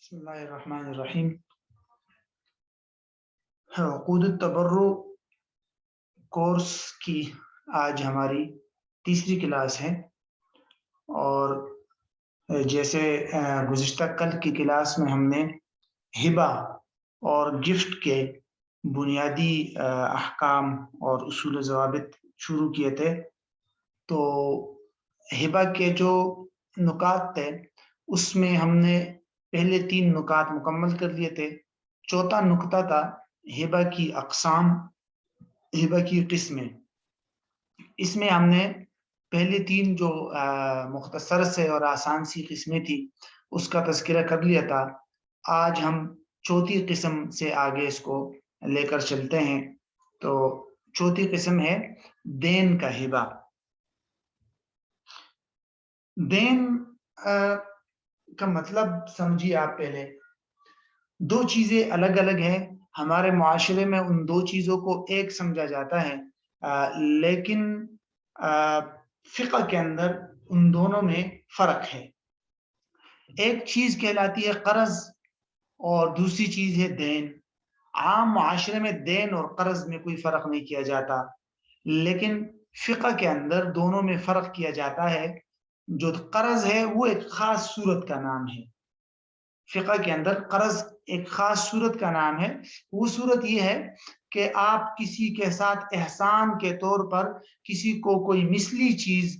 بسم اللہ الرحمن الرحیم۔ عقود التبرع کورس کی آج ہماری تیسری کلاس ہے، اور جیسے گزشتہ کل کی کلاس میں ہم نے ہبہ اور گفٹ کے بنیادی احکام اور اصول و ضوابط شروع کیے تھے، تو ہبہ کے جو نکات تھے اس میں ہم نے پہلے 3 نکات مکمل کر لیے تھے۔ چوتھا نکتہ تھا ہبہ کی اقسام، ہبہ کی قسمیں۔ اس میں ہم نے پہلے 3 جو مختصر سے اور آسان سی قسمیں تھی اس کا تذکرہ کر لیا تھا۔ آج ہم چوتھی قسم سے آگے اس کو لے کر چلتے ہیں۔ تو چوتھی قسم ہے دین کا ہبہ۔ دین کا مطلب سمجھیے آپ پہلے، 2 چیزیں الگ الگ ہیں۔ ہمارے معاشرے میں ان 2 چیزوں کو ایک سمجھا جاتا ہے، لیکن فقہ کے اندر ان دونوں میں فرق ہے۔ ایک چیز کہلاتی ہے قرض اور دوسری چیز ہے دین۔ عام معاشرے میں دین اور قرض میں کوئی فرق نہیں کیا جاتا، لیکن فقہ کے اندر دونوں میں فرق کیا جاتا ہے۔ جو قرض ہے وہ ایک خاص صورت کا نام ہے۔ فقہ کے اندر قرض ایک خاص صورت کا نام ہے۔ وہ صورت یہ ہے کہ آپ کسی کے ساتھ احسان کے طور پر کسی کو کوئی مثلی چیز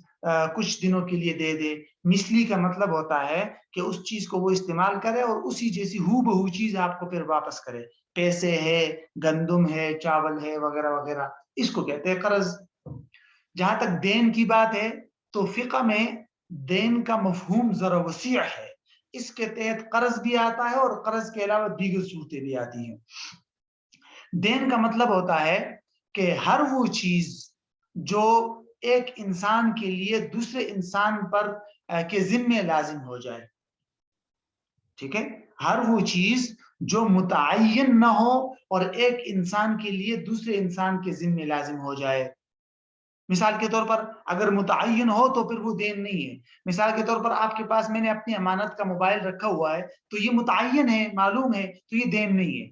کچھ دنوں کے لیے دے دے۔ مثلی کا مطلب ہوتا ہے کہ اس چیز کو وہ استعمال کرے اور اسی جیسی ہو بہو چیز آپ کو پھر واپس کرے۔ پیسے ہے، گندم ہے، چاول ہے، وغیرہ وغیرہ، اس کو کہتے ہیں قرض۔ جہاں تک دین کی بات ہے تو فقہ میں دین کا مفہوم ذرا وسیع ہے۔ اس کے تحت قرض بھی آتا ہے اور قرض کے علاوہ دیگر صورتیں بھی آتی ہیں۔ دین کا مطلب ہوتا ہے کہ ہر وہ چیز جو ایک انسان کے لیے دوسرے انسان پر کے ذمے لازم ہو جائے، ٹھیک ہے؟ ہر وہ چیز جو متعین نہ ہو اور ایک انسان کے لیے دوسرے انسان کے ذمے لازم ہو جائے۔ مثال کے طور پر اگر متعین ہو تو پھر وہ دین نہیں ہے۔ مثال کے طور پر آپ کے پاس میں نے اپنی امانت کا موبائل رکھا ہوا ہے تو یہ متعین ہے، معلوم ہے، تو یہ دین نہیں ہے۔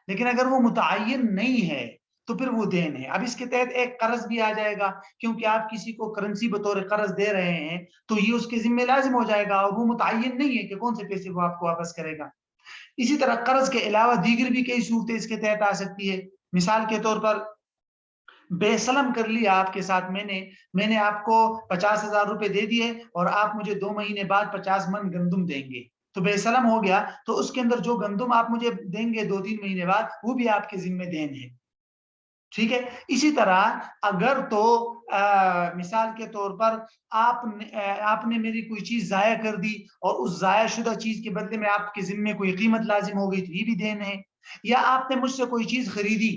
لیکن اگر وہ متعین نہیں ہے تو پھر وہ دین ہے۔ اب اس کے تحت ایک قرض بھی آ جائے گا، کیونکہ آپ کسی کو کرنسی بطور قرض دے رہے ہیں تو یہ اس کے ذمہ لازم ہو جائے گا، اور وہ متعین نہیں ہے کہ کون سے پیسے وہ آپ کو واپس کرے گا۔ اسی طرح قرض کے علاوہ دیگر بھی کئی صورتیں اس کے تحت آ سکتی ہے۔ مثال کے طور پر بے سلم کر لیا آپ کے ساتھ، میں نے آپ کو 50,000 روپے دے دیے اور آپ مجھے 2 مہینے بعد 50 من گندم دیں گے، تو بے سلم ہو گیا۔ تو اس کے اندر جو گندم آپ مجھے دیں گے 2-3 مہینے بعد، وہ بھی آپ کے ذمہ دین ہے، ٹھیک ہے؟ اسی طرح اگر تو مثال کے طور پر آپ نے میری کوئی چیز ضائع کر دی اور اس ضائع شدہ چیز کے بدلے میں آپ کے ذمے کوئی قیمت لازم ہو گئی تو یہ بھی دین ہے۔ یا آپ نے مجھ سے کوئی چیز خریدی،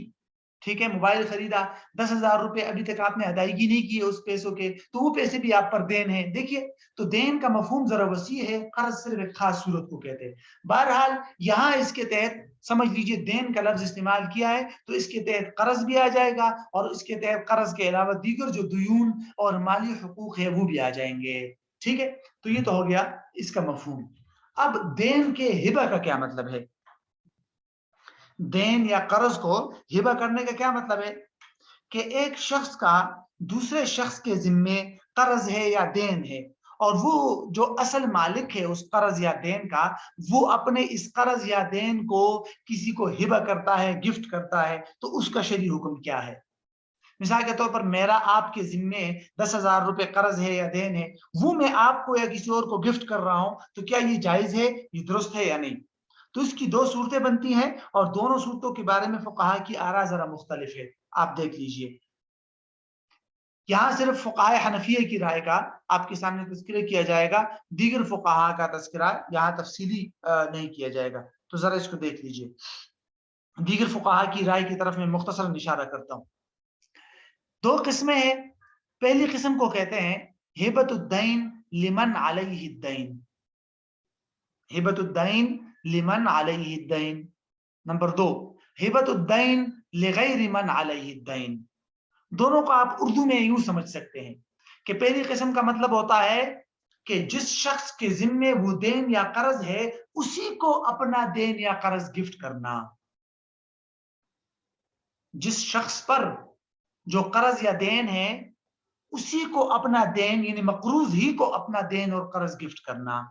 ٹھیک ہے، موبائل خریدا، 10,000 روپے ابھی تک آپ نے ادائیگی نہیں کی ہے اس پیسوں کے، تو وہ پیسے بھی آپ پر دین ہے۔ دیکھیے، تو دین کا مفہوم ذرا وسیع ہے، قرض صرف ایک خاص صورت کو کہتے ہیں۔ بہرحال یہاں اس کے تحت سمجھ لیجئے دین کا لفظ استعمال کیا ہے تو اس کے تحت قرض بھی آ جائے گا، اور اس کے تحت قرض کے علاوہ دیگر جو دیون اور مالی حقوق ہے وہ بھی آ جائیں گے، ٹھیک ہے؟ تو یہ تو ہو گیا اس کا مفہوم۔ اب دین کے ہبہ کا کیا مطلب ہے؟ دین یا قرض کو ہبہ کرنے کا کیا مطلب ہے؟ کہ ایک شخص کا دوسرے شخص کے ذمے قرض ہے یا دین ہے، اور وہ جو اصل مالک ہے اس قرض یا دین کا، وہ اپنے اس قرض یا دین کو کسی کو ہبہ کرتا ہے، گفٹ کرتا ہے، تو اس کا شرعی حکم کیا ہے؟ مثال کے طور پر میرا آپ کے ذمے 10,000 روپے قرض ہے یا دین ہے، وہ میں آپ کو یا کسی اور کو گفٹ کر رہا ہوں، تو کیا یہ جائز ہے، یہ درست ہے یا نہیں؟ تو اس کی 2 صورتیں بنتی ہیں، اور دونوں صورتوں کے بارے میں فقہاء کی آراء ذرا مختلف ہے۔ آپ دیکھ لیجئے، یہاں صرف فقہاء حنفیہ کی رائے کا آپ کے سامنے تذکرہ کیا جائے گا، دیگر فقہاء کا تذکرہ یہاں تفصیلی نہیں کیا جائے گا۔ تو ذرا اس کو دیکھ لیجئے، دیگر فقہاء کی رائے کی طرف میں مختصراً اشارہ کرتا ہوں۔ 2 قسمیں ہیں۔ پہلی قسم کو کہتے ہیں ہبۃ الدین لمن علیہ الدین، ہبۃ الدین لمن علیہ الدین۔ نمبر 2، ہبۃ الدین لغیر من علیہ الدین۔ دونوں کو آپ اردو میں یوں سمجھ سکتے ہیں کہ پہلی قسم کا مطلب ہوتا ہے کہ جس شخص کے ذمے وہ دین یا قرض ہے اسی کو اپنا دین یا قرض گفٹ کرنا. جس شخص پر جو قرض یا دین ہے اسی کو اپنا دین یعنی مقروض ہی کو اپنا دین اور قرض گفٹ کرنا.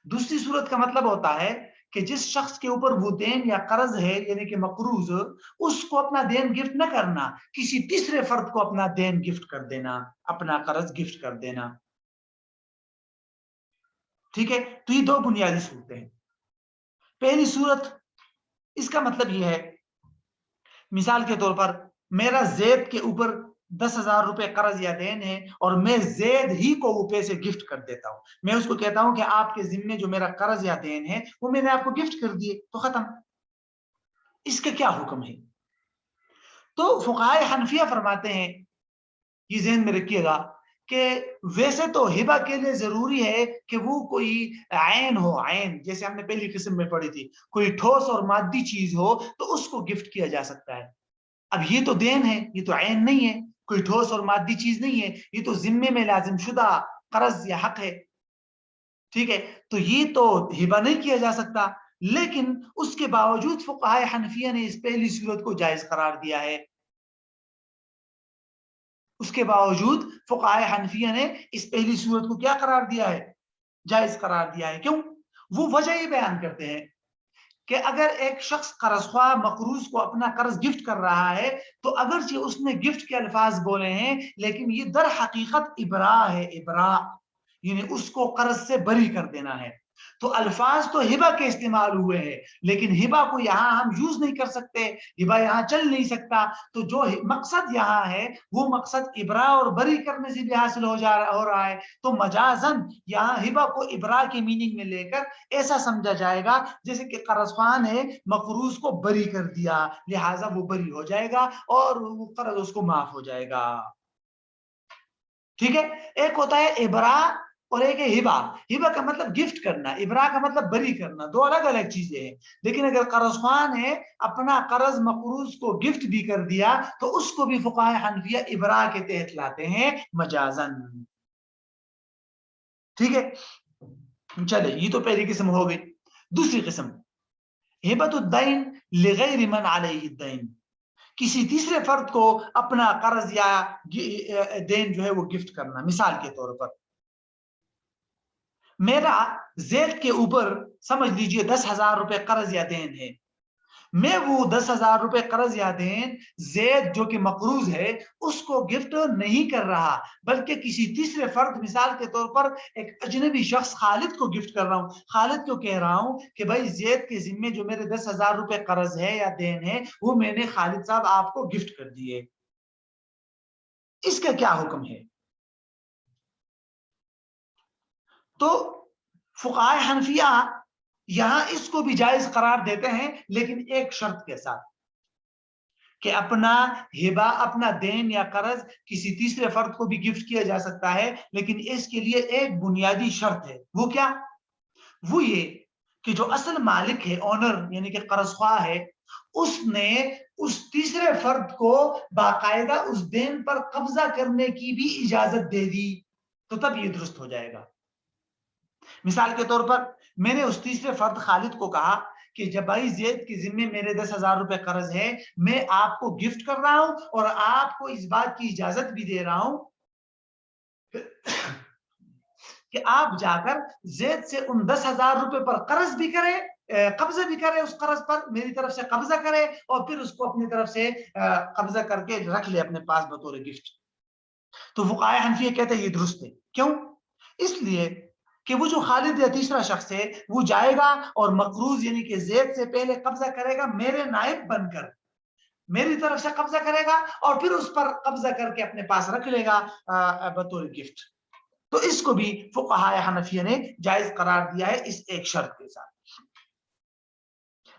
دوسری صورت کا مطلب ہوتا ہے کہ جس شخص کے اوپر وہ دین یا قرض ہے یعنی کہ مقروض، اس کو اپنا دین گفٹ نہ کرنا، کسی تیسرے فرد کو اپنا دین گفٹ کر دینا، اپنا قرض گفٹ کر دینا. ٹھیک ہے، تو یہ دو بنیادی صورتیں ہیں. پہلی صورت اس کا مطلب یہ ہے، مثال کے طور پر میرا زید کے اوپر 10,000 روپے قرض یا دین ہے اور میں زید ہی کو وہ پیسے گفٹ کر دیتا ہوں. میں اس کو کہتا ہوں کہ آپ کے ذمے جو میرا قرض یا دین ہے وہ میں نے آپ کو گفٹ کر دیے، تو ختم. اس کا کیا حکم ہے؟ تو فقہائے حنفیہ فرماتے ہیں، یہ ذہن میں رکھیے گا کہ ویسے تو ہبہ کے لیے ضروری ہے کہ وہ کوئی عین ہو، عین جیسے ہم نے پہلی قسم میں پڑھی تھی، کوئی ٹھوس اور مادی چیز ہو تو اس کو گفٹ کیا جا سکتا ہے. اب یہ تو دین ہے، یہ تو عین نہیں ہے، کوئی ٹھوس اور مادی چیز نہیں ہے، یہ تو ذمے میں لازم شدہ قرض یا حق ہے. ٹھیک ہے، تو یہ تو ہبہ نہیں کیا جا سکتا. لیکن اس کے باوجود فقہائے حنفیہ نے اس پہلی صورت کو جائز قرار دیا ہے. اس کے باوجود فقہائے حنفیہ نے اس پہلی صورت کو کیا قرار دیا ہے؟ جائز قرار دیا ہے. کیوں؟ وہ وجہ یہ بیان کرتے ہیں کہ اگر ایک شخص قرض خواہ مقروض کو اپنا قرض گفٹ کر رہا ہے تو اگرچہ اس نے گفٹ کے الفاظ بولے ہیں لیکن یہ در حقیقت ابراء ہے، ابراء یعنی اس کو قرض سے بری کر دینا ہے. تو الفاظ تو ہبہ کے استعمال ہوئے ہیں لیکن ہبہ کو یہاں ہم یوز نہیں کر سکتے، ہبہ یہاں چل نہیں سکتا. تو جو مقصد یہاں ہے وہ مقصد ابراء اور بری کرنے سے بھی حاصل ہو رہا ہے. تو مجازن یہاں ہبہ کو ابراء کے میننگ میں لے کر ایسا سمجھا جائے گا جیسے کہ قرض خواہ نے مقروض کو بری کر دیا، لہٰذا وہ بری ہو جائے گا اور وہ قرض اس کو معاف ہو جائے گا. ٹھیک ہے، ایک ہوتا ہے ابراء اور ایک ہے ہبہ. ہبہ کا مطلب گفٹ کرنا، ابراء کا مطلب بری کرنا، دو الگ الگ چیزیں ہیں. لیکن اگر قرض خواہ نے اپنا قرض مقروض کو گفٹ بھی کر دیا تو اس کو بھی فقہائے حنفیہ ابراء کے تحت لاتے ہیں مجازن. ٹھیک ہے، چلے یہ تو پہلی قسم ہو گئی. دوسری قسم ہبۃ الدین لغیر من علیہ الدین، کسی تیسرے فرد کو اپنا قرض یا دین جو ہے وہ گفٹ کرنا. مثال کے طور پر میرا زید کے اوپر سمجھ لیجئے 10,000 روپے قرض یا دین ہے. میں وہ 10,000 روپے قرض یا دین زید جو کہ مقروض ہے اس کو گفٹ نہیں کر رہا بلکہ کسی تیسرے فرد، مثال کے طور پر ایک اجنبی شخص خالد کو گفٹ کر رہا ہوں. خالد کو کہہ رہا ہوں کہ بھائی زید کے ذمے جو میرے 10,000 روپے قرض ہے یا دین ہے وہ میں نے خالد صاحب آپ کو گفٹ کر دیے. اس کا کیا حکم ہے؟ تو فقہائے حنفیہ یہاں اس کو بھی جائز قرار دیتے ہیں لیکن ایک شرط کے ساتھ کہ اپنا ہبہ، اپنا دین یا قرض کسی تیسرے فرد کو بھی گفٹ کیا جا سکتا ہے لیکن اس کے لیے ایک بنیادی شرط ہے. وہ کیا؟ وہ یہ کہ جو اصل مالک ہے، اونر یعنی کہ قرض خواہ ہے، اس نے اس تیسرے فرد کو باقاعدہ اس دین پر قبضہ کرنے کی بھی اجازت دے دی تو تب یہ درست ہو جائے گا. مثال کے طور پر میں نے اس تیسرے فرد خالد کو کہا کہ جب بھائی زید کے ذمے میرے 10,000 روپے قرض ہے، میں آپ کو گفٹ کر رہا ہوں اور آپ کو اس بات کی اجازت بھی دے رہا ہوں کہ آپ جا کر زید سے ان 10,000 روپے پر قرض بھی کرے، قبضہ بھی کرے، اس قرض پر میری طرف سے قبضہ کرے اور پھر اس کو اپنی طرف سے قبضہ کر کے رکھ لے اپنے پاس بطور گفٹ. تو فقہائے حنفیہ کہتے ہیں یہ درست ہے. کیوں؟ اس لیے کہ وہ جو خالد یا تیسرا شخص ہے وہ جائے گا اور مقروض یعنی کہ زید سے پہلے قبضہ کرے گا میرے نائب بن کر، میری طرف سے قبضہ کرے گا اور پھر اس پر قبضہ کر کے اپنے پاس رکھ لے گا بطور گفٹ. تو اس کو بھی فقہائے حنفیہ نے جائز قرار دیا ہے اس ایک شرط کے ساتھ.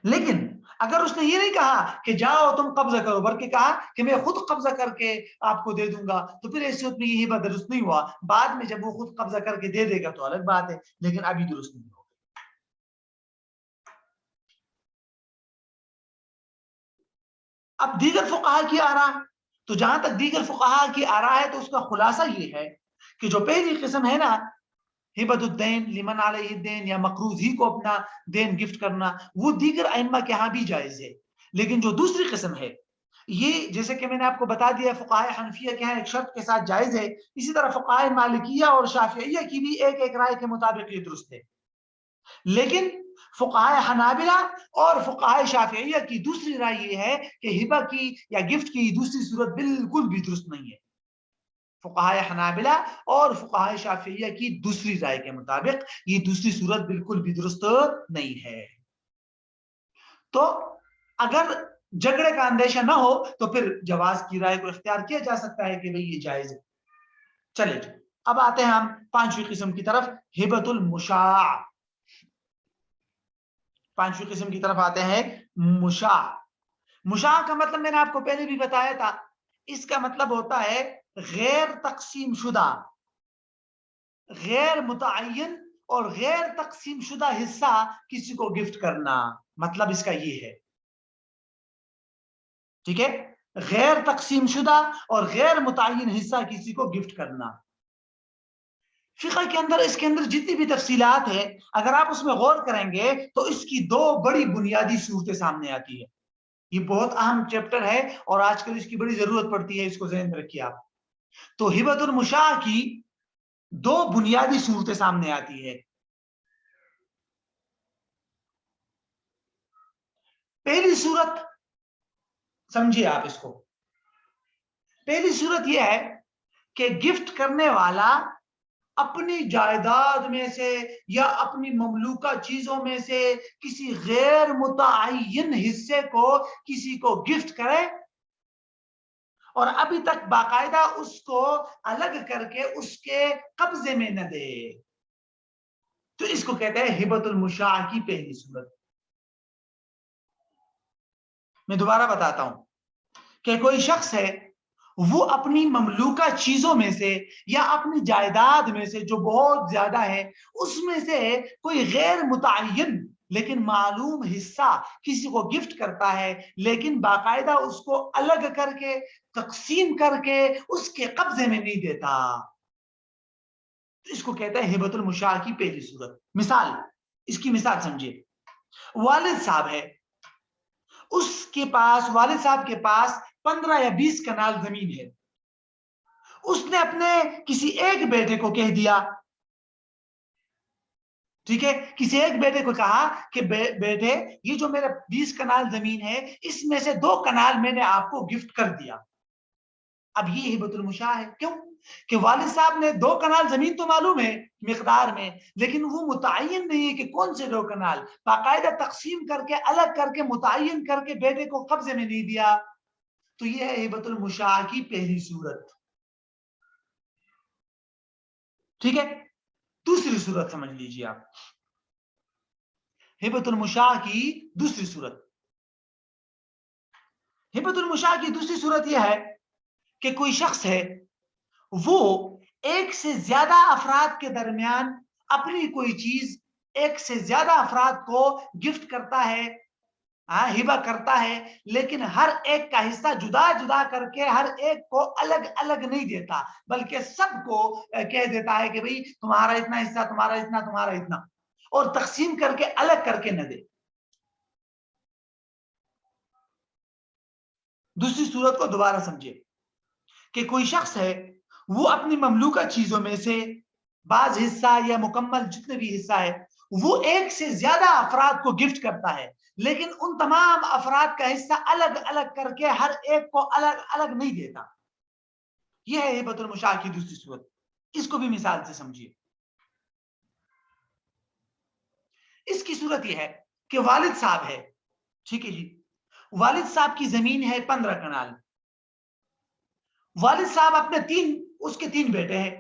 لیکن اگر اس نے یہ نہیں کہا کہ جاؤ تم قبضہ کرو بلکہ کہا کہ میں خود قبضہ کر کے آپ کو دے دوں گا تو پھر ایسی صورت میں یہ ہبہ درست نہیں ہوا. بعد میں جب وہ خود قبضہ کر کے دے دے گا تو الگ بات ہے لیکن ابھی درست نہیں ہوگا. اب دیگر فقہا کی آراء، تو جہاں تک دیگر فقہا کی آراء ہے تو اس کا خلاصہ یہ ہے کہ جو پہلی قسم ہے نا ہبۃ الدین لمن علیہ الدین یا مقروض ہی کو اپنا دین گفٹ کرنا، وہ دیگر ائمہ کے ہاں بھی جائز ہے. لیکن جو دوسری قسم ہے یہ جیسے کہ میں نے آپ کو بتا دیا فقہائے حنفیہ کے ہاں ایک شرط کے ساتھ جائز ہے، اسی طرح فقہائے مالکیہ اور شافعیہ کی بھی ایک ایک رائے کے مطابق یہ درست ہے. لیکن فقہائے حنابلہ اور فقہائے شافعیہ کی دوسری رائے یہ ہے کہ ہبہ کی یا گفٹ کی دوسری صورت بالکل بھی درست نہیں ہے. فقہائے حنابلہ اور فقہائے شافعیہ کی دوسری رائے کے مطابق یہ دوسری صورت بالکل بھی درست نہیں ہے. تو اگر جھگڑے کا اندیشہ نہ ہو تو پھر جواز کی رائے کو اختیار کیا جا سکتا ہے کہ بھئی یہ جائز ہے. چلے جی اب آتے ہیں ہم پانچویں قسم کی طرف، ہبۃ المشاع. پانچویں قسم کی طرف آتے ہیں مشاع. مشاع کا مطلب میں نے آپ کو پہلے بھی بتایا تھا، اس کا مطلب ہوتا ہے غیر تقسیم شدہ، غیر متعین اور غیر تقسیم شدہ حصہ کسی کو گفٹ کرنا. مطلب اس کا یہ ہے، ٹھیک ہے، غیر تقسیم شدہ اور غیر متعین حصہ کسی کو گفٹ کرنا. فقہ کے اندر اس کے اندر جتنی بھی تفصیلات ہیں اگر آپ اس میں غور کریں گے تو اس کی دو بڑی بنیادی صورتیں سامنے آتی ہے. یہ بہت اہم چیپٹر ہے اور آج کل اس کی بڑی ضرورت پڑتی ہے، اس کو ذہن میں رکھیے آپ. تو ہبۃ المشاع کی دو بنیادی صورتیں سامنے آتی ہے. پہلی صورت سمجھیے آپ اس کو، پہلی صورت یہ ہے کہ گفٹ کرنے والا اپنی جائیداد میں سے یا اپنی مملوکہ چیزوں میں سے کسی غیر متعین حصے کو کسی کو گفٹ کرے اور ابھی تک باقاعدہ اس کو الگ کر کے اس کے قبضے میں نہ دے. تو اس کو کہتے ہیں ہبۃ المشاع کی پہلی صورت. میں دوبارہ بتاتا ہوں کہ کوئی شخص ہے وہ اپنی مملوکہ چیزوں میں سے یا اپنی جائیداد میں سے جو بہت زیادہ ہے اس میں سے کوئی غیر متعین لیکن معلوم حصہ کسی کو گفٹ کرتا ہے، لیکن باقاعدہ اس کو الگ کر کے تقسیم کر کے اس کے قبضے میں نہیں دیتا. اس کو کہتا ہے ہبۃ المشاع کی پہلی صورت. مثال، اس کی مثال سمجھیے. والد صاحب ہے، اس کے پاس، والد صاحب کے پاس 15 یا 20 کنال زمین ہے. اس نے اپنے کسی ایک بیٹے کو کہہ دیا، ٹھیک ہے، کسی ایک بیٹے کو کہا کہ بیٹے یہ جو میرا 20 کنال زمین ہے اس میں سے 2 کنال میں نے آپ کو گفٹ کر دیا. اب یہ ہبۃ المشاع ہے. کیوں کہ والد صاحب نے 2 کنال زمین تو معلوم ہے مقدار میں، لیکن وہ متعین نہیں ہے کہ کون سے 2 کنال، باقاعدہ تقسیم کر کے الگ کر کے متعین کر کے بیٹے کو قبضے میں نہیں دیا. تو یہ ہے ہبۃ المشاع کی پہلی صورت. ٹھیک ہے، دوسری صورت سمجھ لیجیے آپ، ہبۃ المشاع کی دوسری صورت. ہبۃ المشاع کی دوسری صورت یہ ہے کہ کوئی شخص ہے وہ ایک سے زیادہ افراد کے درمیان اپنی کوئی چیز ایک سے زیادہ افراد کو گفٹ کرتا ہے، ہبہ کرتا ہے، لیکن ہر ایک کا حصہ جدا جدا کر کے ہر ایک کو الگ الگ نہیں دیتا بلکہ سب کو کہہ دیتا ہے کہ بھئی تمہارا اتنا حصہ، تمہارا اتنا، تمہارا اتنا، اور تقسیم کر کے الگ کر کے نہ دے. دوسری صورت کو دوبارہ سمجھے کہ کوئی شخص ہے وہ اپنی مملوکہ چیزوں میں سے بعض حصہ یا مکمل جتنے بھی حصہ ہے وہ ایک سے زیادہ افراد کو گفٹ کرتا ہے، لیکن ان تمام افراد کا حصہ الگ الگ کر کے ہر ایک کو الگ الگ نہیں دیتا. یہ ہے ہبۃ المشاع کی دوسری صورت. اس کو بھی مثال سے سمجھیے. اس کی صورت یہ ہے کہ والد صاحب ہے، ٹھیک ہے جی، والد صاحب کی زمین ہے 15 کنال. والد صاحب اپنے اس کے 3 بیٹے ہیں،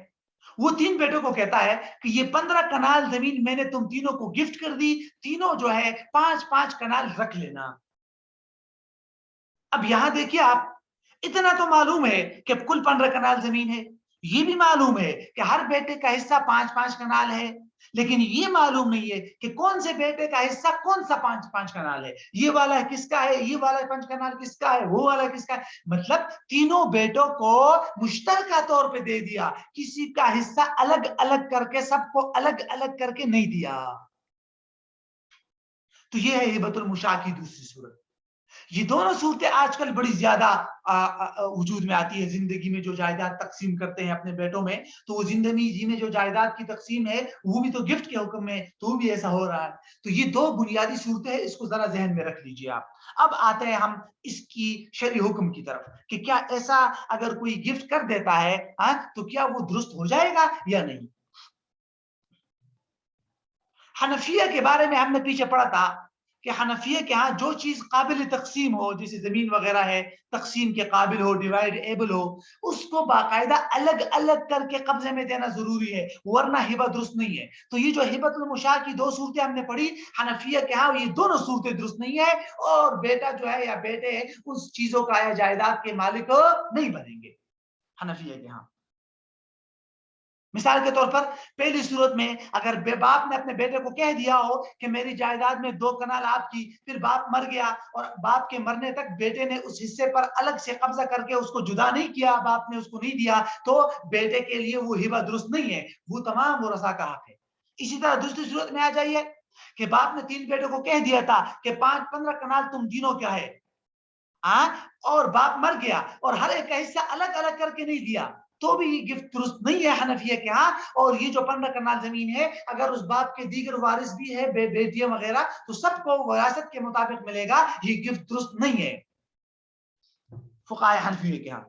وہ 3 بیٹوں کو کہتا ہے کہ یہ 15 کنال زمین میں نے تم تینوں کو گفٹ کر دی، تینوں جو ہے 5-5 کنال رکھ لینا. اب یہاں دیکھیے آپ، اتنا تو معلوم ہے کہ کل 15 کنال زمین ہے، یہ بھی معلوم ہے کہ ہر بیٹے کا حصہ 5-5 کنال ہے، لیکن یہ معلوم نہیں ہے کہ کون سے بیٹے کا حصہ کون سا پانچ کنال ہے، یہ والا کس کا ہے، یہ والا 5 کنال کس کا ہے، وہ والا کس کا ہے، مطلب تینوں بیٹوں کو مشترکہ طور پہ دے دیا، کسی کا حصہ الگ الگ کر کے سب کو الگ الگ کر کے نہیں دیا. تو یہ ہے ہبۃ المشاع کی دوسری صورت. یہ دونوں صورتیں آج کل بڑی زیادہ وجود میں آتی ہے. زندگی میں جو جائیداد تقسیم کرتے ہیں اپنے بیٹوں میں، تو وہ زندگی میں جو جائیداد کی تقسیم ہے وہ بھی تو گفٹ کے حکم میں، تو بھی ایسا ہو رہا ہے. تو یہ دو بنیادی صورتیں ہیں، اس کو ذرا ذہن میں رکھ لیجئے آپ. اب آتے ہیں ہم اس کی شرعی حکم کی طرف کہ کیا ایسا اگر کوئی گفٹ کر دیتا ہے تو کیا وہ درست ہو جائے گا یا نہیں. حنفیہ کے بارے میں ہم نے پیچھے پڑھا تھا کہ حنفیہ کے ہاں جو چیز قابل تقسیم ہو، جیسے زمین وغیرہ ہے، تقسیم کے قابل ہو، ڈیوائڈ ایبل ہو، اس کو باقاعدہ الگ الگ کر کے قبضے میں دینا ضروری ہے، ورنہ ہبہ درست نہیں ہے. تو یہ جو ہبۃ المشاع کی دو صورتیں ہم نے پڑھی، حنفیہ کے ہاں یہ دونوں صورتیں درست نہیں ہے، اور بیٹا جو ہے یا بیٹے اس چیزوں کا یا جائیداد کے مالک نہیں بنیں گے حنفیہ کے ہاں. مثال کے طور پر پہلی صورت میں اگر باپ نے اپنے بیٹے کو کہہ دیا ہو کہ میری جائیداد میں 2 کنال آپ کی، پھر باپ مر گیا اور باپ کے مرنے تک بیٹے نے اس حصے پر الگ سے قبضہ کر کے اس کو جدا نہیں کیا، باپ نے اس کو نہیں دیا، تو بیٹے کے لیے وہ ہبہ درست نہیں ہے، وہ تمام ورثاء کا حق ہے. اسی طرح دوسری صورت میں آ جائیے کہ باپ نے 3 بیٹوں کو کہہ دیا تھا کہ 15 کنال تم تینوں کیا ہے، اور باپ مر گیا اور ہر ایک کا حصہ الگ الگ کر کے نہیں دیا، تو بھی یہ گفٹ درست نہیں ہے حنفیہ کے ہاں. اور یہ جو 15 کنال زمین ہے، اگر اس باپ کے دیگر وارث بھی ہے، بیٹیاں وغیرہ، تو سب کو وراثت کے مطابق ملے گا، یہ گفٹ درست نہیں ہے فقہائے حنفیہ کے ہاں.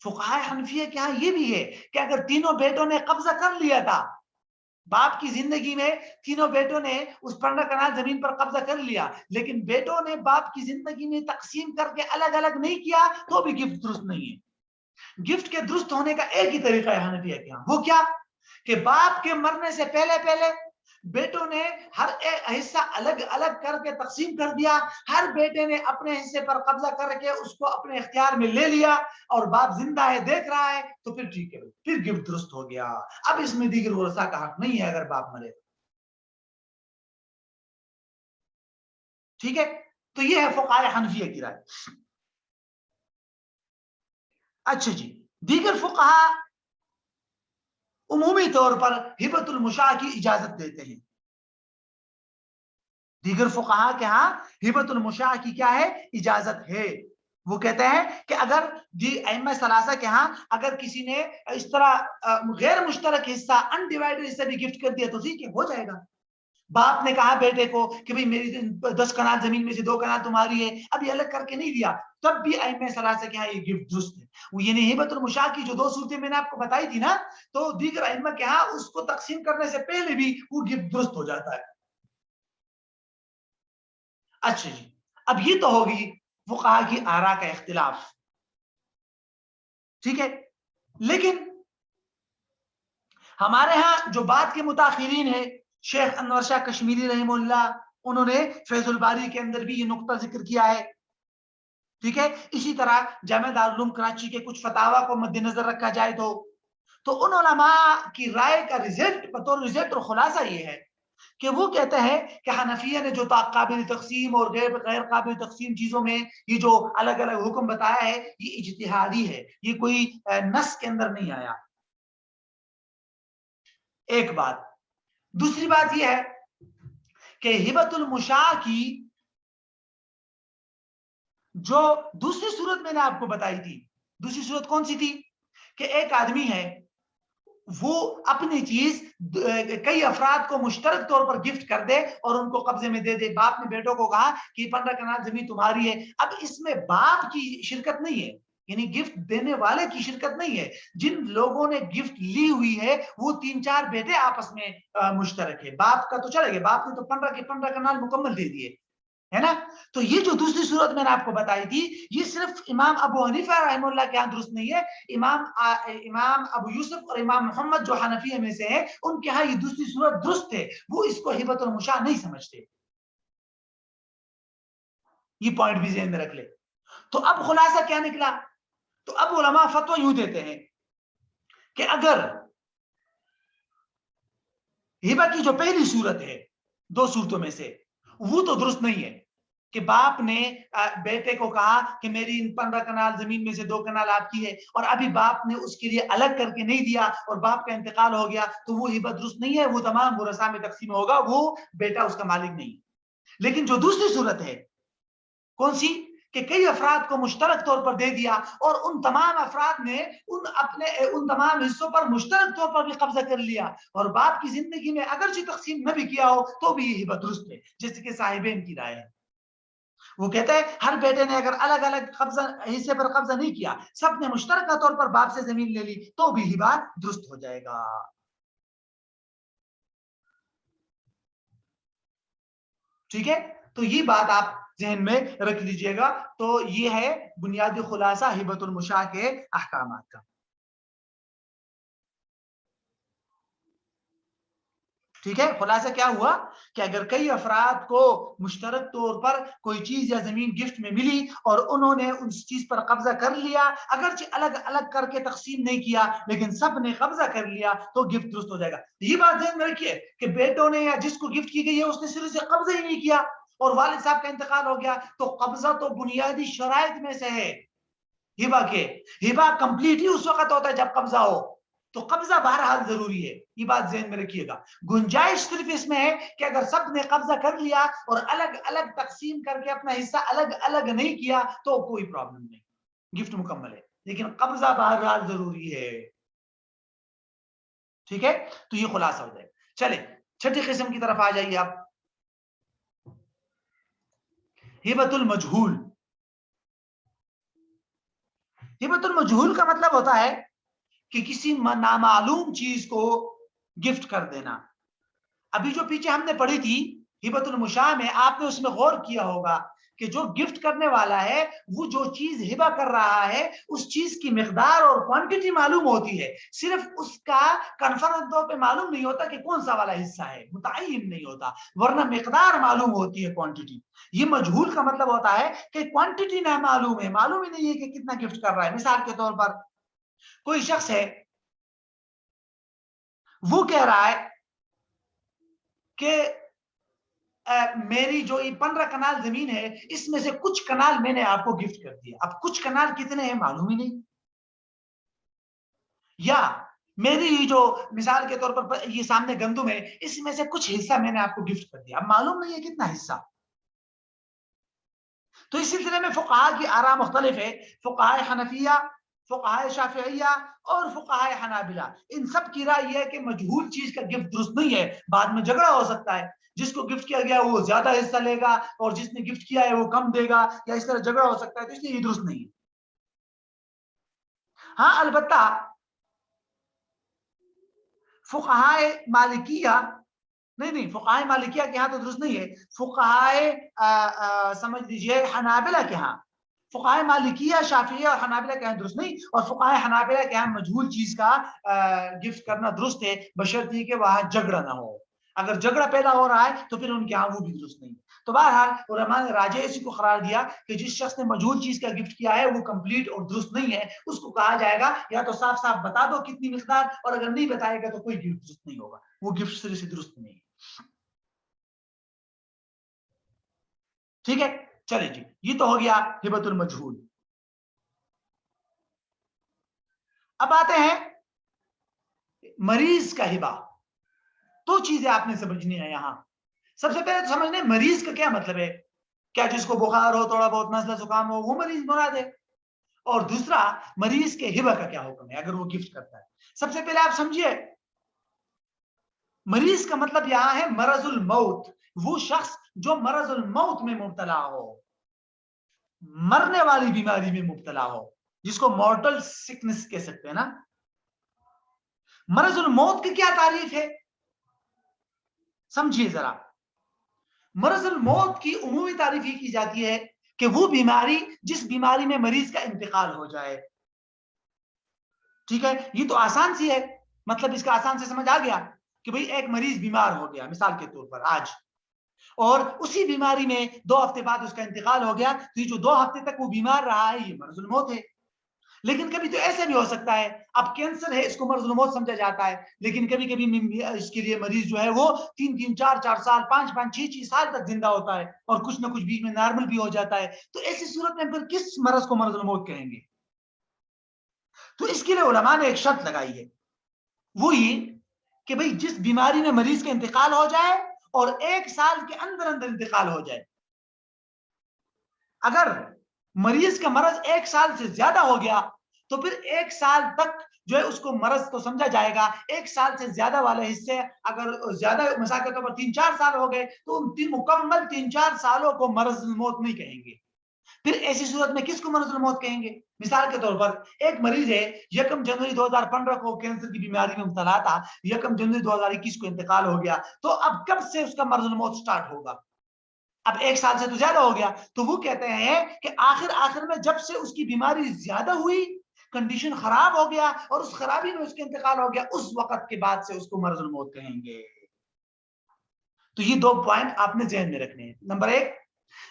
فقہائے حنفیہ کے ہاں یہ بھی ہے کہ اگر تینوں بیٹوں نے قبضہ کر لیا تھا باپ کی زندگی میں، تینوں بیٹوں نے اس 15 کنال زمین پر قبضہ کر لیا، لیکن بیٹوں نے باپ کی زندگی میں تقسیم کر کے الگ الگ نہیں کیا، تو بھی گفٹ درست نہیں ہے. گفٹ کے درست ہونے کا ایک ہی طریقہ ہے حنفیہ کے ہاں، وہ کیا کہ باپ کے مرنے سے پہلے بیٹوں نے ہر ایک حصہ الگ الگ کر کے تقسیم کر دیا، ہر بیٹے نے اپنے حصے پر قبضہ کر کے اس کو اپنے اختیار میں لے لیا، اور باپ زندہ ہے دیکھ رہا ہے، تو پھر ٹھیک ہے، پھر گفٹ درست ہو گیا. اب اس میں دیگر ورثاء کا حق نہیں ہے اگر باپ مرے. ٹھیک ہے، تو یہ ہے فقہائے حنفیہ کی رائے. اچھا جی، دیگر فقہا عمومی طور پر ہبۃ المشاع کی اجازت دیتے ہیں. دیگر فقہا کے ہاں ہبۃ المشاع کی کیا ہے؟ اجازت ہے. وہ کہتے ہیں کہ اگر ائمہ ثلاثہ کے ہاں اگر کسی نے اس طرح غیر مشترک حصہ انڈیوائڈڈ حصہ بھی گفٹ کر دیا تو ٹھیک ہے، ہو جائے گا. باپ نے کہا بیٹے کو کہ بھئی میری 10 کنال زمین میں سے 2 کنال تمہاری ہے، ابھی الگ کر کے نہیں دیا، تب بھی ائمہ ثلاثہ کے ہاں یہ گفٹ درست ہے. وہ یعنی ہبۃ المشاع کی جو 2 صورتیں میں نے آپ کو بتائی تھی نا، تو دیگر ائمہ کے ہاں اس کو تقسیم کرنے سے پہلے بھی وہ گفٹ درست ہو جاتا ہے. اچھا جی، اب یہ تو ہوگی فقہا کی آراء کا اختلاف. ٹھیک ہے، لیکن ہمارے ہاں جو بعد کے متاخرین ہیں، شیخ انور شاہ کشمیری رحمہ اللہ، انہوں نے فیض الباری کے اندر بھی یہ نقطہ ذکر کیا ہے. ٹھیک ہے، اسی طرح جامعہ دارالعلوم کراچی کے کچھ فتاوا کو مد نظر رکھا جائے تو ان علماء کی رائے کا رزلٹ اور خلاصہ یہ ہے کہ وہ کہتے ہیں کہ حنفیہ نے جو قابل تقسیم اور غیر قابل تقسیم چیزوں میں یہ جو الگ الگ حکم بتایا ہے، یہ اجتہادی ہے، یہ کوئی نص کے اندر نہیں آیا. ایک بات. دوسری بات یہ ہے کہ ہبۃ المشاع کی جو دوسری صورت میں نے آپ کو بتائی تھی، دوسری صورت کون سی تھی کہ ایک آدمی ہے وہ اپنی چیز کئی افراد کو مشترک طور پر گفٹ کر دے اور ان کو قبضے میں دے دے. باپ نے بیٹوں کو کہا کہ 15 کنال زمین تمہاری ہے. اب اس میں باپ کی شرکت نہیں ہے، یعنی گفٹ دینے والے کی شرکت نہیں ہے. جن لوگوں نے گفٹ لی ہوئی ہے وہ 3-4 بیٹے آپس میں مشترک ہے. باپ کا تو چلے گئے، باپ نے تو 15 کے 15 کنال مکمل دے دیے، ہے نا. تو یہ جو دوسری صورت میں نے آپ کو بتائی تھی، یہ صرف امام ابو حنیفہ رحمہ اللہ کے یہاں درست نہیں ہے. امام ابو یوسف اور امام محمد جو حنفیہ میں سے ہیں، ان کے ہاں یہ دوسری صورت درست ہے، وہ اس کو ہبۃ المشاع نہیں سمجھتے. یہ پوائنٹ بھی ذہن میں رکھ لے. تو اب خلاصہ کیا نکلا؟ تو اب علماء فتویٰ یوں دیتے ہیں کہ اگر ہبہ کی جو پہلی صورت ہے دو صورتوں میں سے وہ تو درست نہیں ہے کہ باپ نے بیٹے کو کہا کہ میری ان 15 کنال زمین میں سے 2 کنال آپ کی ہے اور ابھی باپ نے اس کے لیے الگ کر کے نہیں دیا اور باپ کا انتقال ہو گیا تو وہ ہبہ درست نہیں ہے, وہ تمام ورثاء میں تقسیم ہوگا, وہ بیٹا اس کا مالک نہیں. لیکن جو دوسری صورت ہے کون سی کہ کئی افراد کو مشترک طور پر دے دیا اور ان تمام افراد نے ان تمام حصوں پر مشترک طور پر بھی قبضہ کر لیا اور باپ کی زندگی میں اگرچہ تقسیم نہ بھی کیا ہو تو بھی یہ ہبہ درست ہے, جیسے کہ صاحبین کی رائے ہے. وہ کہتے ہیں ہر بیٹے نے اگر الگ الگ حصے پر قبضہ نہیں کیا, سب نے مشترکہ طور پر باپ سے زمین لے لی تو بھی ہبہ درست ہو جائے گا. ٹھیک ہے, تو یہ بات آپ ذہن میں رکھ لیجئے گا. تو یہ ہے بنیادی خلاصہ ہبۃ المشاع کے احکامات کا. ٹھیک ہے, خلاصہ کیا ہوا کہ اگر کئی افراد کو مشترک طور پر کوئی چیز یا زمین گفٹ میں ملی اور انہوں نے اس چیز پر قبضہ کر لیا, اگرچہ الگ الگ کر کے تقسیم نہیں کیا لیکن سب نے قبضہ کر لیا تو گفٹ درست ہو جائے گا. یہ بات ذہن میں رکھیے کہ بیٹوں نے یا جس کو گفٹ کی گئی ہے اس نے صرف سے قبضہ ہی نہیں کیا اور والد صاحب کا انتقال ہو گیا تو قبضہ تو بنیادی شرائط میں سے ہے ہبہ کے. ہبہ کمپلیٹ ہی اس وقت ہوتا ہے جب قبضہ ہو, تو قبضہ بہرحال ضروری ہے, یہ بات ذہن میں رکھیے گا. گنجائش صرف اس میں ہے کہ اگر سب نے قبضہ کر لیا اور الگ الگ تقسیم کر کے اپنا حصہ الگ الگ نہیں کیا تو کوئی پرابلم نہیں, گفٹ مکمل ہے, لیکن قبضہ بہرحال ضروری ہے. ٹھیک ہے, تو یہ خلاصہ ہو جائے. چلے چھٹی قسم کی طرف آ جائیے آپ, ہبۃ المجہول. ہبۃ المجہول کا مطلب ہوتا ہے کہ کسی نامعلوم چیز کو گفٹ کر دینا. ابھی جو پیچھے ہم نے پڑھی تھی ہبۃ المشاع میں, آپ نے اس میں غور کیا ہوگا کہ جو گفٹ کرنے والا ہے وہ جو چیز ہبہ کر رہا ہے اس چیز کی مقدار اور کوانٹٹی معلوم ہوتی ہے, صرف اس کا کنفرم طور پہ معلوم نہیں ہوتا کہ کون سا والا حصہ ہے, متعین نہیں ہوتا, ورنہ مقدار معلوم ہوتی ہے, کوانٹٹی. یہ مجہول کا مطلب ہوتا ہے کہ کوانٹٹی نہ معلوم ہے, معلوم ہی نہیں ہے کہ کتنا گفٹ کر رہا ہے. مثال کے طور پر کوئی شخص ہے وہ کہہ رہا ہے کہ میری جو یہ 15 کنال زمین ہے اس میں سے کچھ کنال میں نے آپ کو گفٹ کر دیا. اب کچھ کنال کتنے ہیں معلوم ہی نہیں. یا میری جو مثال کے طور پر یہ سامنے گندم ہے اس میں سے کچھ حصہ میں نے آپ کو گفٹ کر دیا, اب معلوم نہیں ہے کتنا حصہ. تو اس سلسلے میں فقہاء کی آراء مختلف ہے. فقہاء حنفیہ, فقہاء شافعیہ اور فقہاء حنابلہ, ان سب کی رائے یہ ہے کہ مجہول چیز کا گفٹ درست نہیں ہے, بعد میں جھگڑا ہو سکتا ہے. جس کو گفٹ کیا گیا وہ زیادہ حصہ لے گا اور جس نے گفٹ کیا ہے وہ کم دے گا, یا اس طرح جھگڑا ہو سکتا ہے, تو اس لیے یہ درست نہیں ہے. ہاں البتہ فقہاء مالکیہ نہیں فقہاء مالکیہ کے ہاں تو درست نہیں ہے. فقہاء سمجھ لیجئے حنابلہ کے ہاں, فقہاء مالکیہ شافعیہ اور حنابلہ کے ہاں درست نہیں, اور فقہاء حنابلہ کے ہاں مجہول چیز کا گفٹ کرنا درست ہے بشرط کہ وہاں جھگڑا نہ ہو. اگر جھگڑا پیدا ہو رہا ہے تو پھر ان کے ہاں وہ بھی درست نہیں. تو بہرحال علماء نے راجح اسی کو قرار دیا کہ جس شخص نے مجہول چیز کا گفٹ کیا ہے وہ کمپلیٹ اور درست نہیں ہے, اس کو کہا جائے گا یا تو صاف صاف بتا دو کتنی مقدار, اور اگر نہیں بتائے گا تو کوئی گفٹ درست نہیں ہوگا, وہ گفٹ سرے سے درست نہیں ہے. ٹھیک ہے, چلے جی, یہ تو ہو گیا ہبۃ المجہول. اب آتے ہیں مریض کا ہبہ. دو چیزیں آپ نے سمجھنی ہے یہاں. سب سے پہلے تو سمجھنے مریض کا کیا مطلب ہے, کیا جس کو بخار ہو, تھوڑا بہت نزلہ زکام ہو, وہ مریض مراد ہے. اور دوسرا مریض کے ہبہ کا کیا حکم ہے اگر وہ گفٹ کرتا ہے. سب سے پہلے آپ سمجھیے مریض کا مطلب یہاں ہے مرض الموت, وہ شخص جو مرض الموت میں مبتلا ہو, مرنے والی بیماری میں مبتلا ہو, جس کو مورٹل سکنس کہہ سکتے ہیں نا. مرض الموت کی کیا تعریف ہے سمجھیے ذرا. مرض الموت کی عمومی تعریف یہ کی جاتی ہے کہ وہ بیماری جس بیماری میں مریض کا انتقال ہو جائے. ٹھیک ہے, یہ تو آسان سی ہے, مطلب اس کا آسان سے سمجھ آ گیا کہ بھئی ایک مریض بیمار ہو گیا مثال کے طور پر آج, اور اسی بیماری میں 2 ہفتے بعد اس کا انتقال ہو گیا, تو یہ جو 2 ہفتے تک وہ بیمار رہا ہے یہ مرض الموت ہے. لیکن کبھی تو ایسا بھی ہو سکتا ہے، اب کینسر ہے، اس کو مرض الموت سمجھا جاتا ہے، لیکن کبھی کبھی اس کے لیے مریض جو ہے وہ 3-4 سال 5-6 سال تک زندہ ہوتا ہے، اور کچھ نہ کچھ بیچ میں نارمل بھی ہو جاتا ہے. تو ایسی صورت میں پھر کس مرض کو مرض الموت کہیں گے؟ تو اس کے لیے علماء نے ایک شرط لگائی ہے، وہ یہ کہ بھئی جس بیماری میں مریض کا انتقال ہو جائے اور 1 سال کے اندر اندر انتقال ہو جائے. اگر مریض کا مرض 1 سال سے زیادہ ہو گیا تو پھر 1 سال تک جو ہے اس کو مرض تو سمجھا جائے گا. 1 سال سے زیادہ والے حصے اگر زیادہ مثال کے طور پر 3-4 سال ہو گئے تو ان مکمل 3-4 سالوں کو مرض الموت نہیں کہیں گے. پھر ایسی صورت میں کس کو مرض الموت کہیں گے؟ مثال کے طور پر ایک مریض ہے 1 جنوری 2015 کو کینسر کی بیماری میں مبتلا تھا، 1 جنوری 2021 کو انتقال ہو گیا، تو اب کب سے اس کا مرض الموت سٹارٹ ہوگا؟ اب 1 سال سے تو زیادہ ہو گیا. تو وہ کہتے ہیں کہ آخر میں جب سے اس کی بیماری زیادہ ہوئی، کنڈیشن خراب ہو گیا اور اس خرابی میں اس کے انتقال ہو گیا، اس وقت کے بعد سے اس کو مرض الموت کہیں گے. تو یہ 2 پوائنٹ آپ نے ذہن میں رکھنے ہیں. نمبر 1،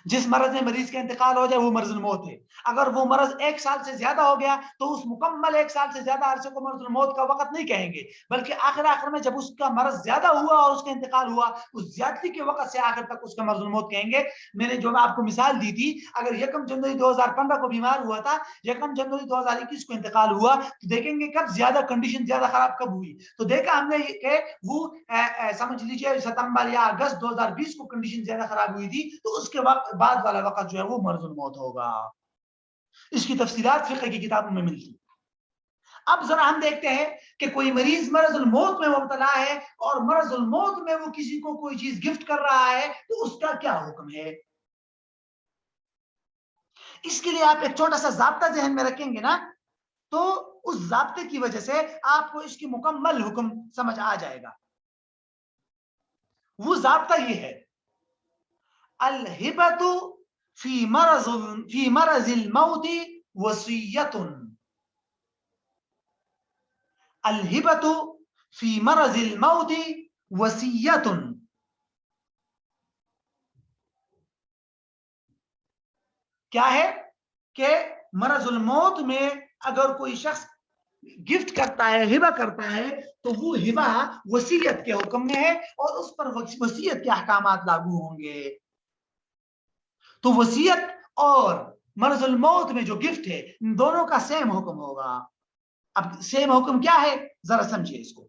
جس مرض میں مریض کا انتقال ہو جائے وہ مرض الموت ہے. اگر وہ مرض 1 سال سے زیادہ ہو گیا تو اس مکمل 1 سال سے زیادہ عرصے کو مرض الموت کا وقت نہیں کہیں گے، بلکہ آخر میں جب اس کا مرض زیادہ ہوا اور اس کا انتقال ہوا، اس زیادتی کے وقت سے آخر تک اس کا مرض الموت کہیں گے. میں نے جو آپ کو مثال دی تھی، اگر 1 جنوری 2015 کو بیمار ہوا تھا، 1 جنوری 2021 کو انتقال ہوا، تو دیکھیں گے کب زیادہ کنڈیشن زیادہ خراب کب ہوئی. تو دیکھا ہم نے کہ وہ سمجھ لیجیے ستمبر یا اگست 2020 کو کنڈیشن زیادہ خراب ہوئی تھی، تو اس کے بعد والا وقت جو ہے وہ مرض الموت ہوگا. اس کی تفصیلات فقہ کی کتابوں میں ملتی. اب ذرا ہم دیکھتے ہیں کہ کوئی مریض مرض الموت میں مبتلا ہے اور مرض الموت میں وہ کسی کو کوئی چیز گفٹ کر رہا ہے، تو اس کا کیا حکم ہے؟ اس کے لیے آپ ایک چھوٹا سا ضابطہ ذہن میں رکھیں گے نا، تو اس ضابطے کی وجہ سے آپ کو اس کی مکمل حکم سمجھ آ جائے گا. وہ ضابطہ یہ ہے: الہبۃ فی مرض الموت وصیۃ. الہبۃ فی مرض الموت وصیۃ. کیا ہے کہ مرض الموت میں اگر کوئی شخص گفٹ کرتا ہے، ہبہ کرتا ہے، تو وہ ہبہ وصیت کے حکم میں ہے اور اس پر وصیت کے احکامات لاگو ہوں گے. تو وصیت اور مرض الموت میں جو گفٹ ہے، ان دونوں کا سیم حکم ہوگا. اب سیم حکم کیا ہے ذرا سمجھیے اس کو.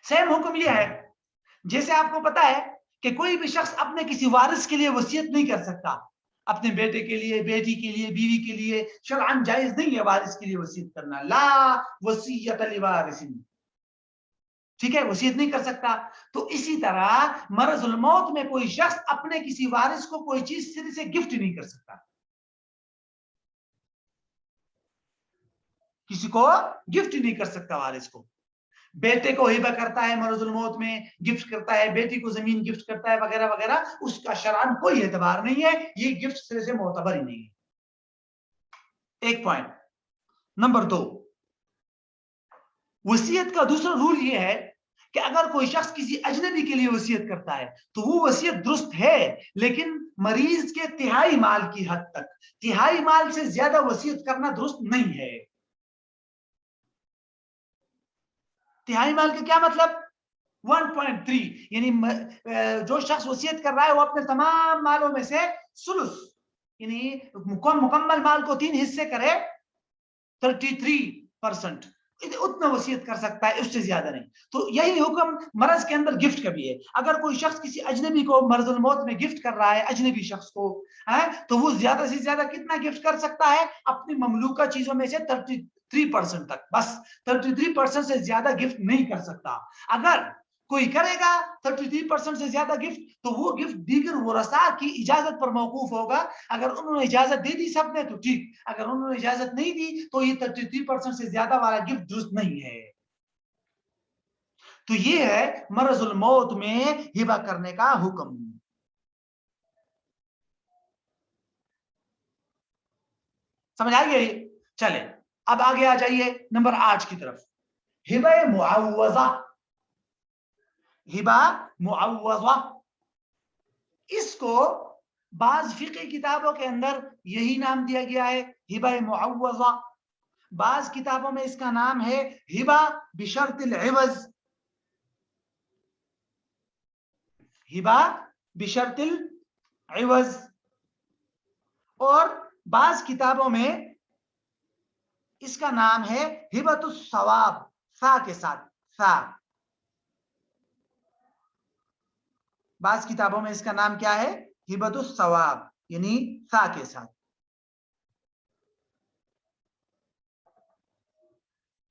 سیم حکم یہ ہے، جیسے آپ کو پتا ہے کہ کوئی بھی شخص اپنے کسی وارث کے لیے وصیت نہیں کر سکتا. اپنے بیٹے کے لیے، بیٹی کے لیے، بیوی کے لیے شرعاً جائز نہیں ہے وارث کے لیے وصیت کرنا. لا وصیت لوارث، ٹھیک ہے، وصیت نہیں کر سکتا. تو اسی طرح مرض الموت میں کوئی شخص اپنے کسی وارث کو کوئی چیز سرے سے گفٹ نہیں کر سکتا. کسی کو گفٹ نہیں کر سکتا وارث کو. بیٹے کو ہبہ کرتا ہے مرض الموت میں، گفٹ کرتا ہے، بیٹی کو زمین گفٹ کرتا ہے وغیرہ وغیرہ، اس کا شرعاً کوئی اعتبار نہیں ہے، یہ گفٹ سرے سے معتبر ہی نہیں ہے. ایک پوائنٹ. نمبر 2، وصیت کا دوسرا رول یہ ہے کہ اگر کوئی شخص کسی اجنبی کے لیے وصیت کرتا ہے تو وہ وصیت درست ہے، لیکن مریض کے تہائی مال کی حد تک. تہائی مال سے زیادہ وصیت کرنا درست نہیں ہے. تہائی مال کا کیا مطلب؟ 1.3، یعنی جو شخص وصیت کر رہا ہے وہ اپنے تمام مالوں میں سے ثلث، یعنی مکمل مال کو 3 حصے کرے، 33%، اتنا وصیت کر سکتا ہے، اس سے زیادہ نہیں. تو یہی حکم مرض کے اندر گفٹ کا بھی ہے. اگر کوئی شخص کسی اجنبی کو مرض الموت میں گفٹ کر رہا ہے، اجنبی شخص کو، تو وہ زیادہ سے زیادہ کتنا گفٹ کر سکتا ہے؟ اپنی مملوکہ چیزوں میں سے 33% تک، بس 33% سے زیادہ گفٹ نہیں کر سکتا. اگر کوئی کرے گا 33% سے زیادہ گفٹ، تو وہ گفٹ دیگر ورثاء کی اجازت پر موقوف ہوگا. اگر انہوں نے اجازت دے دی سب نے تو ٹھیک، اگر انہوں نے اجازت نہیں دی تو یہ 33% سے زیادہ والا گفٹ درست نہیں ہے. تو یہ ہے مرض الموت میں ہبہ کرنے کا حکم. سمجھ آ گئی؟ چلے اب آگے آ جائیے نمبر 8 کی طرف. ہبہ معوضہ. ہبہ معوضہ، اس کو بعض فقہ کتابوں کے اندر یہی نام دیا گیا ہے، ہبہ معوضہ. بعض کتابوں میں اس کا نام ہے ہبہ بشرط العوض، ہبہ بشرط العوض، اور بعض کتابوں میں اس کا نام ہے ہبۃ الثواب، سا کے ساتھ، سا۔ بعض کتابوں میں اس کا نام کیا ہے؟ ہبۃ الثواب، یعنی سا کے ساتھ۔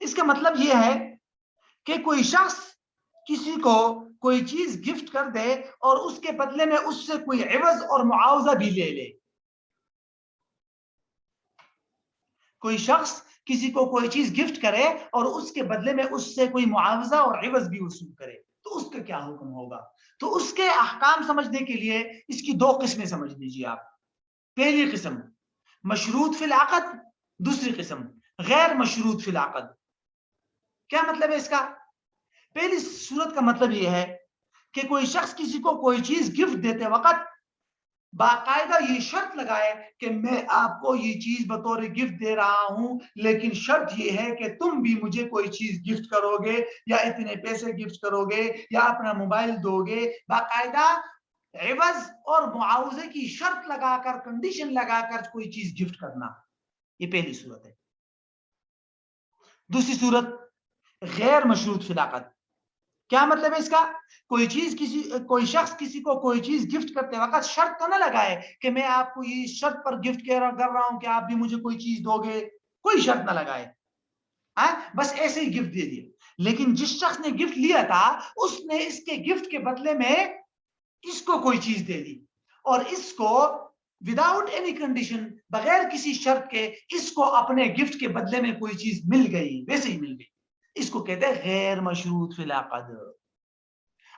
اس کا مطلب یہ ہے کہ کوئی شخص کسی کو کوئی چیز گفٹ کر دے اور اس کے بدلے میں اس سے کوئی عوض اور معاوضہ بھی لے لے۔ کوئی شخص کسی کو کوئی چیز گفٹ کرے اور اس کے بدلے میں اس سے کوئی معاوضہ اور عوض بھی وصول کرے، تو اس کا کیا حکم ہوگا؟ تو اس کے احکام سمجھنے کے لیے اس کی دو قسمیں سمجھ لیجیے آپ۔ پہلی قسم مشروط فی العقد، دوسری قسم غیر مشروط فی العقد۔ کیا مطلب ہے اس کا؟ پہلی صورت کا مطلب یہ ہے کہ کوئی شخص کسی کو کوئی چیز گفٹ دیتے وقت باقاعدہ یہ شرط لگائے کہ میں آپ کو یہ چیز بطور گفٹ دے رہا ہوں، لیکن شرط یہ ہے کہ تم بھی مجھے کوئی چیز گفٹ کرو گے، یا اتنے پیسے گفٹ کرو گے، یا اپنا موبائل دو گے۔ باقاعدہ عوض اور معاوضے کی شرط لگا کر، کنڈیشن لگا کر کوئی چیز گفٹ کرنا، یہ پہلی صورت ہے۔ دوسری صورت غیر مشروط فی العقد۔ کیا مطلب ہے اس کا؟ کوئی شخص کسی کو کوئی چیز گفٹ کرتے وقت شرط تو نہ لگائے کہ میں آپ کو یہ شرط پر گفٹ کر رہا ہوں کہ آپ بھی مجھے کوئی چیز دو گے، کوئی شرط نہ لگائے، بس ایسے ہی گفٹ دے دیا۔ لیکن جس شخص نے گفٹ لیا تھا اس نے اس کے گفٹ کے بدلے میں اس کو کوئی چیز دے دی، اور اس کو وداؤٹ اینی کنڈیشن، بغیر کسی شرط کے اس کو اپنے گفٹ کے بدلے میں کوئی چیز مل گئی، ویسے ہی مل گئی، اس کو کہتے ہیں غیر مشروط فی العقد۔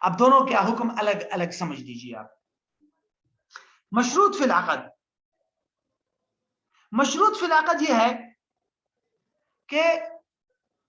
اب دونوں کیا حکم الگ الگ سمجھ لیجیے آپ۔ مشروط فی العقد، مشروط فی العقد یہ ہے کہ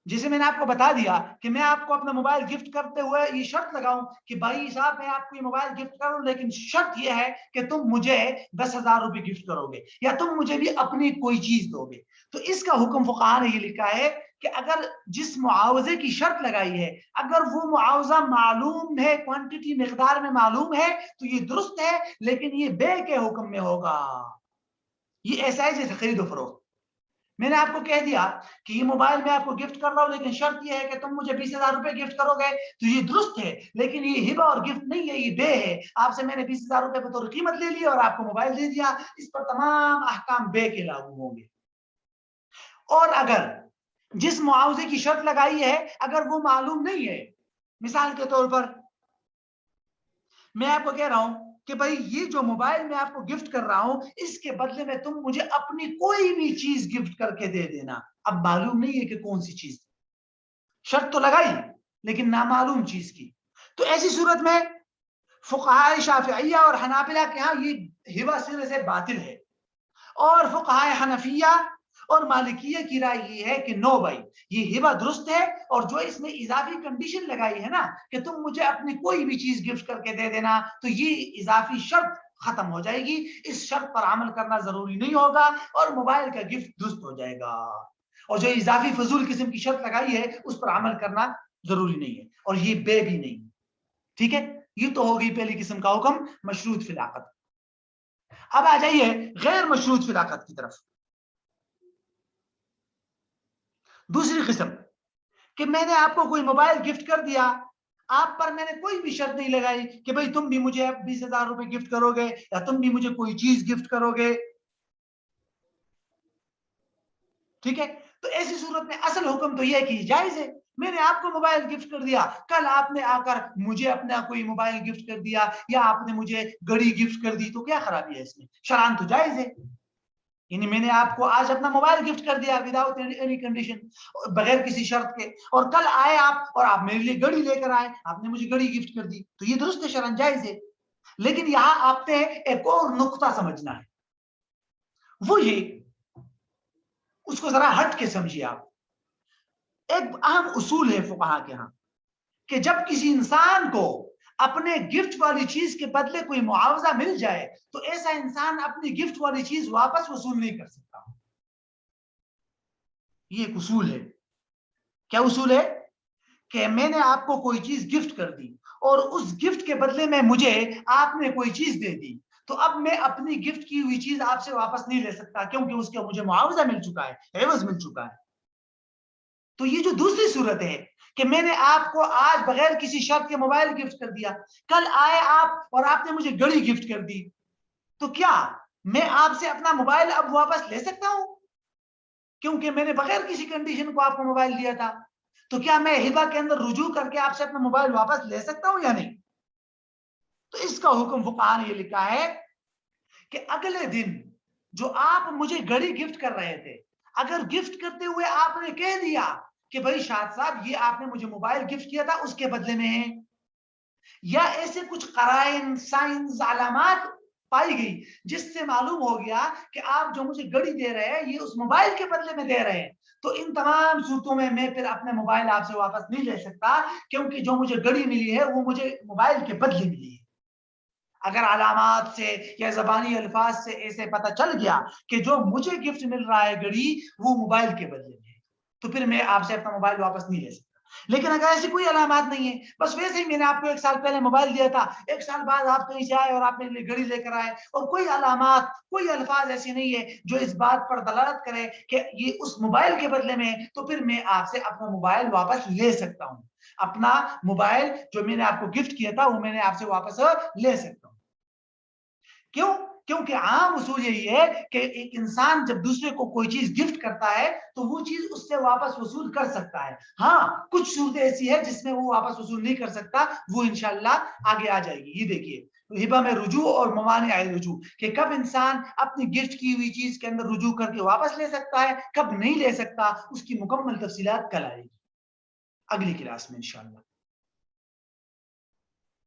جسے میں نے آپ کو بتا دیا کہ میں آپ کو اپنا موبائل گفٹ کرتے ہوئے یہ شرط لگاؤں کہ بھائی صاحب میں آپ کو یہ موبائل گفٹ کروں، لیکن شرط یہ ہے کہ تم مجھے 10,000 روپے گفٹ کرو گے، یا تم مجھے بھی اپنی کوئی چیز دو گے۔ تو اس کا حکم فقہا نے یہ لکھا ہے کہ اگر جس معاوضے کی شرط لگائی ہے اگر وہ معاوضہ معلوم ہے، کوانٹٹی مقدار میں معلوم ہے، تو یہ درست ہے، لیکن یہ بے کے حکم میں ہوگا۔ یہ ایسا ہے جیسے خرید و فروخت۔ میں نے آپ کو کہہ دیا کہ یہ موبائل میں آپ کو گفٹ کر رہا ہوں، لیکن شرط یہ ہے کہ تم مجھے 20,000 روپے گفٹ کرو گے، تو یہ درست ہے، لیکن یہ ہبہ اور گفٹ نہیں ہے، یہ بے ہے۔ آپ سے میں نے 20,000 روپے بطور قیمت لے لی اور آپ کو موبائل دے دیا، اس پر تمام احکام بے کے لاگو ہوں گے۔ اور اگر جس معاوضے کی شرط لگائی ہے اگر وہ معلوم نہیں ہے، مثال کے طور پر میں آپ کو کہہ رہا ہوں کہ بھائی یہ جو موبائل میں آپ کو گفٹ کر رہا ہوں، اس کے بدلے میں تم مجھے اپنی کوئی بھی چیز گفٹ کر کے دے دینا۔ اب معلوم نہیں ہے کہ کون سی چیز، شرط تو لگائی لیکن نامعلوم چیز کی، تو ایسی صورت میں فقہائے شافعیہ اور حنابلہ کے ہاں یہ ہبہ سرے سے باطل ہے، اور فقہائے حنفیہ اور مالکیہ کی رائے یہ ہے کہ نو بھائی، یہ ہبہ درست ہے، اور جو اس میں اضافی کنڈیشن لگائی ہے نا کہ تم مجھے اپنی کوئی بھی چیز گفٹ کر کے دے دینا، تو یہ اضافی شرط ختم ہو جائے گی، اس شرط پر عمل کرنا ضروری نہیں ہوگا اور موبائل کا گفٹ درست ہو جائے گا۔ اور جو اضافی فضول قسم کی شرط لگائی ہے اس پر عمل کرنا ضروری نہیں ہے، اور یہ بے بھی نہیں۔ ٹھیک ہے، یہ تو ہوگی پہلی قسم کا حکم مشروط فی العقد۔ اب آ جائیے غیر مشروط فی العقد کی طرف۔ دوسری قسم کہ میں نے آپ کو کوئی موبائل گفٹ کر دیا، آپ پر میں نے کوئی بھی شرط نہیں لگائی کہ بھئی تم بھی مجھے 20,000 روپے گفٹ کرو گے یا تم بھی مجھے کوئی چیز گفٹ کرو گے۔ ٹھیک ہے، تو ایسی صورت میں اصل حکم تو یہ کہ جائز ہے۔ میں نے آپ کو موبائل گفٹ کر دیا، کل آپ نے آ کر مجھے اپنا کوئی موبائل گفٹ کر دیا، یا آپ نے مجھے گھڑی گفٹ کر دی، تو کیا خرابی ہے اس میں؟ شرعاً تو جائز ہے۔ یعنی میں نے آپ کو آج اپنا موبائل گفٹ کر دیا وداؤٹ اینی کنڈیشن، بغیر کسی شرط کے، اور کل آئے آپ اور آپ میرے لیے گھڑی لے کر آئے، آپ نے مجھے گھڑی گفٹ کر دی، تو یہ درست ہے، شرعاً جائز ہے۔ لیکن یہاں آپ نے ایک اور نقطہ سمجھنا ہے، وہ یہ، اس کو ذرا ہٹ کے سمجھیے آپ۔ ایک اہم اصول ہے فقہا کے ہاں کہ جب کسی انسان کو اپنے گفٹ والی چیز کے بدلے کوئی معاوضہ مل جائے تو ایسا انسان اپنی گفٹ والی چیز واپس وصول نہیں کر سکتا۔ یہ ایک اصول ہے. کیا اصول ہے؟ کہ میں نے آپ کو کوئی چیز گفٹ کر دی اور اس گفٹ کے بدلے میں مجھے آپ نے کوئی چیز دے دی، تو اب میں اپنی گفٹ کی ہوئی چیز آپ سے واپس نہیں لے سکتا، کیونکہ اس کا مجھے معاوضہ مل چکا ہے، عوض مل چکا ہے. تو یہ جو دوسری صورت ہے کہ میں نے آپ کو آج بغیر کسی شرط کے موبائل گفٹ کر دیا، کل آئے آپ اور آپ نے مجھے گھڑی گفٹ کر دی، تو کیا میں آپ سے اپنا موبائل اب واپس لے سکتا ہوں؟ کیونکہ میں نے بغیر کسی کنڈیشن کو آپ کو موبائل دیا تھا. تو کیا میں ہبہ کے اندر رجوع کر کے آپ سے اپنا موبائل واپس لے سکتا ہوں یا نہیں؟ تو اس کا حکم فقہاء نے یہ لکھا ہے کہ اگلے دن جو آپ مجھے گھڑی گفٹ کر رہے تھے، اگر گفٹ کرتے ہوئے آپ نے کہہ دیا کہ بھائی شاہد صاحب یہ آپ نے مجھے موبائل گفٹ کیا تھا اس کے بدلے میں ہے، یا ایسے کچھ قرائن، سائنز، علامات پائی گئی جس سے معلوم ہو گیا کہ آپ جو مجھے گھڑی دے رہے ہیں یہ اس موبائل کے بدلے میں دے رہے ہیں، تو ان تمام صورتوں میں پھر اپنے موبائل آپ سے واپس نہیں لے سکتا، کیونکہ جو مجھے گھڑی ملی ہے وہ مجھے موبائل کے بدلے ملی ہے. اگر علامات سے یا زبانی الفاظ سے ایسے پتہ چل گیا کہ جو مجھے گفٹ مل رہا ہے گھڑی وہ موبائل کے بدلے میں ہے، تو پھر میں آپ سے اپنا موبائل واپس نہیں لے سکتا. لیکن اگر ایسی کوئی علامات نہیں ہے، بس ویسے ہی میں نے آپ کو 1 سال پہلے موبائل دیا تھا، 1 سال بعد آپ کہیں سے آئے اور آپ میرے لیے گھڑی لے کر آئے، اور کوئی علامات، کوئی الفاظ ایسے نہیں ہے جو اس بات پر دلالت کرے کہ یہ اس موبائل کے بدلے میں ہے، تو پھر میں آپ سے اپنا موبائل واپس لے سکتا ہوں. اپنا موبائل جو میں نے آپ کو گفٹ کیا تھا وہ میں نے آپ سے واپس لے سکتا ہوں. کیوں؟ کیونکہ عام اصول یہی ہے کہ ایک انسان جب دوسرے کو کوئی چیز گفٹ کرتا ہے تو وہ چیز اس سے واپس وصول کر سکتا ہے. ہاں کچھ صورتیں ایسی ہے جس میں وہ واپس وصول نہیں کر سکتا، وہ انشاءاللہ آگے آ جائے گی. یہ دیکھیے ہبہ میں رجوع اور موانع رجوع، کہ کب انسان اپنی گفٹ کی ہوئی چیز کے اندر رجوع کر کے واپس لے سکتا ہے، کب نہیں لے سکتا، اس کی مکمل تفصیلات کل آئے گی اگلی کلاس میں انشاءاللہ.